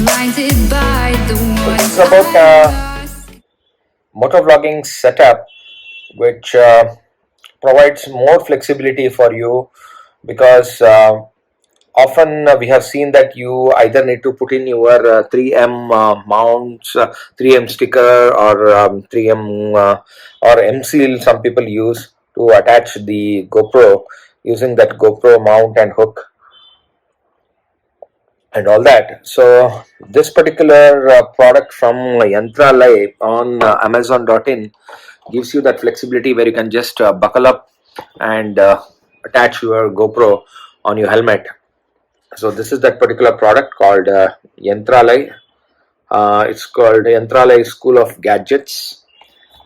blinded by the This ones is about I lost. motovlogging setup, which provides more flexibility for you because often we have seen that you either need to put in your 3M mounts, 3M sticker, or 3M or M seal. Some people use to attach the GoPro using that GoPro mount and hook and all that. So this particular product from Yantralay on Amazon.in gives you that flexibility where you can just buckle up and attach your GoPro on your helmet. So this is that particular product called Yantralay. It's called Yantralay School of Gadgets.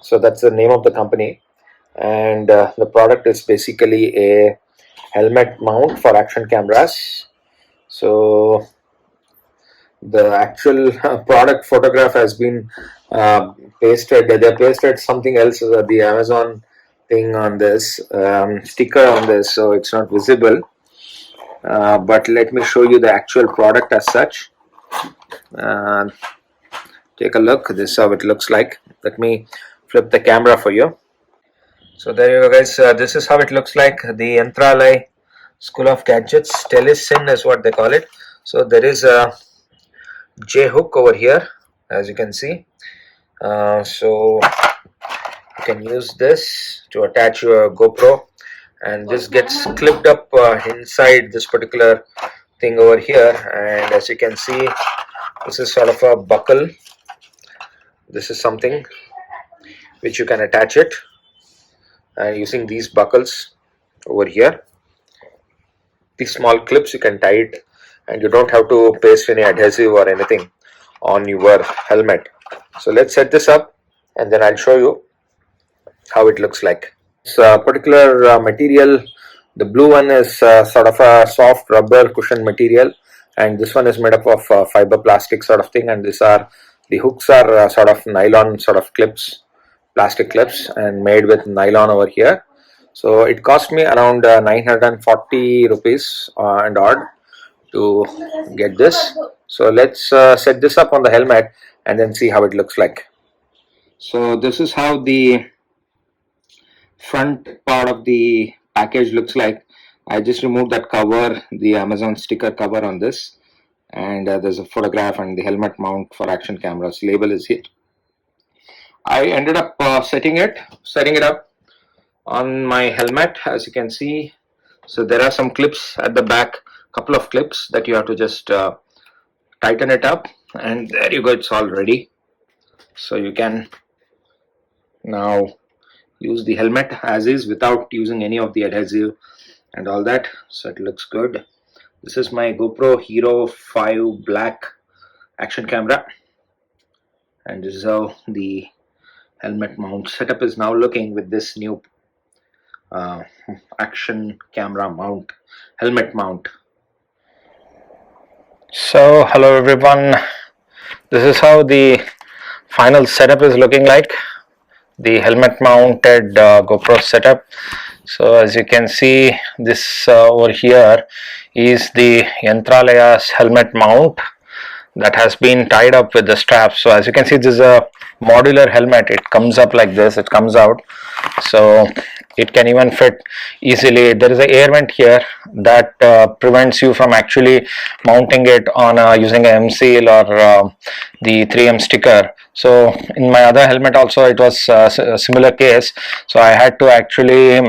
So that's the name of the company, and the product is basically a helmet mount for action cameras. So the actual product photograph has been pasted. They pasted something else, the Amazon thing on this sticker on this, so it's not visible. But let me show you the actual product as such. Uh, Take a look. This is how it looks like. Let me flip the camera for you. So there you go, guys. This is how it looks like. The Yantralay School of Gadgets, Telesin is what they call it. So there is a J hook over here, as you can see. So you can use this to attach your GoPro, and this gets clipped up inside this particular thing over here. And as you can see, this is sort of a buckle. This is something which you can attach it, and using these buckles over here, these small clips, you can tie it, and you don't have to paste any adhesive or anything on your helmet. So let's set this up, and then I'll show you how it looks like. This particular material, the blue one is sort of a soft rubber cushion material, and this one is made up of fiber plastic sort of thing, and these are the hooks are sort of nylon sort of clips, plastic clips, and made with nylon over here. So it cost me around 940 rupees and odd to get this. So let's set this up on the helmet and then see how it looks like. So this is how the front part of the package looks like. I just removed that cover, the Amazon sticker cover on this, and there's a photograph and the helmet mount for action cameras label is here. I ended up setting it up on my helmet, as you can see. So there are some clips at the back, couple of clips that you have to just tighten it up, and there you go, it's all ready. So you can now use the helmet as is without using any of the adhesive and all that. So it looks good. This is my GoPro Hero 5 Black action camera, and this is how the helmet mount setup is now looking with this new action camera mount, helmet mount. So hello everyone, this is how the final setup is looking like, the helmet mounted GoPro setup. So as you can see, this over here is the Yantralay's helmet mount that has been tied up with the straps. So as you can see, this is a modular helmet. It comes up like this, it comes out, so it can even fit easily. There is an air vent here that prevents you from actually mounting it on using an M seal or the 3M sticker. So in my other helmet also it was a similar case, so I had to actually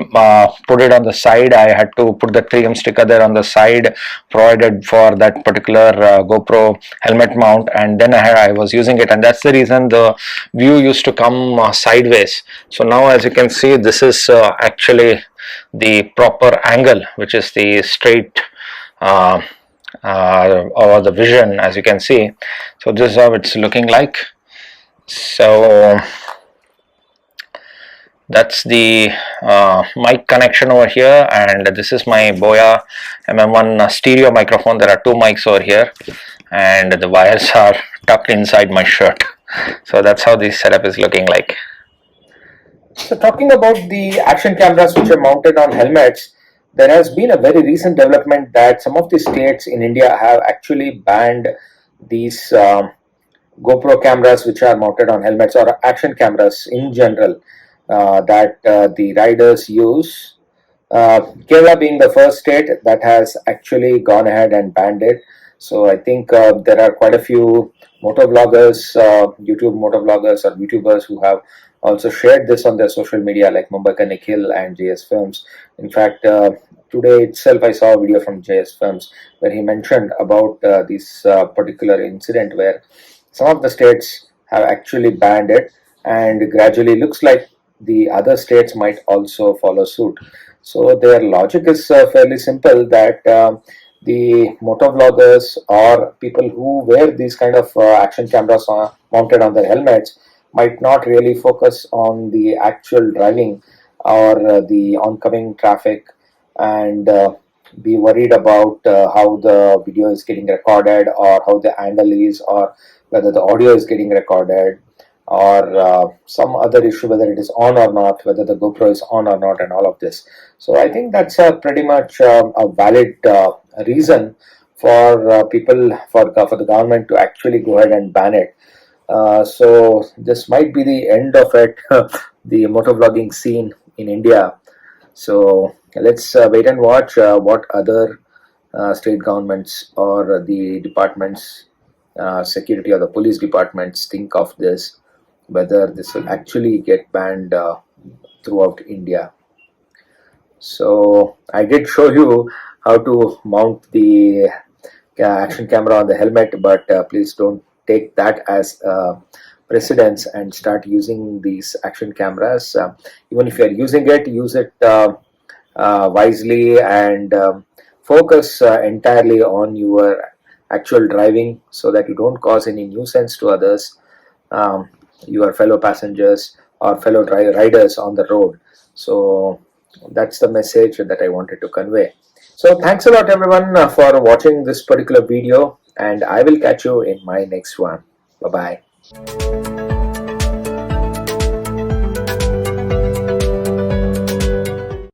put it on the side. I had to put the 3M sticker there on the side provided for that particular GoPro helmet mount, and then I was using it, and that's the reason the view used to come sideways. So now as you can see, this is actually the proper angle, which is the straight or the vision, as you can see. So this is how it's looking like. So that's the mic connection over here, and this is my Boya MM1 stereo microphone. There are two mics over here, and the wires are tucked inside my shirt. So that's how this setup is looking like. So talking about the action cameras which are mounted on helmets, there has been a very recent development that some of the states in India have actually banned these GoPro cameras which are mounted on helmets, or action cameras in general, that the riders use. Kerala being the first state that has actually gone ahead and banned it. So I think there are quite a few motovloggers, YouTube motovloggers or YouTubers who have also shared this on their social media, like Mumbai Nikhil and JS Films. In fact, today itself I saw a video from JS Films where he mentioned about this particular incident where some of the states have actually banned it, and gradually looks like the other states might also follow suit. So their logic is fairly simple, that the motovloggers or people who wear these kind of action cameras mounted on their helmets might not really focus on the actual driving or the oncoming traffic, and be worried about how the video is getting recorded, or how the angle is, or whether the audio is getting recorded, or some other issue, whether it is on or not, whether the GoPro is on or not, and all of this. So I think that's pretty much a valid reason for people, for the government to actually go ahead and ban it. So this might be the end of it, the motovlogging scene in India. So let's wait and watch what other state governments or the departments, security or the police departments think of this, whether this will actually get banned throughout India. So I did show you how to mount the action camera on the helmet, but please don't take that as precedence and start using these action cameras. Even if you are using it, use it wisely, and focus entirely on your actual driving, so that you don't cause any nuisance to others, your fellow passengers or fellow riders on the road. So that's the message that I wanted to convey. So thanks a lot everyone for watching this particular video, and I will catch you in my next one. Bye bye.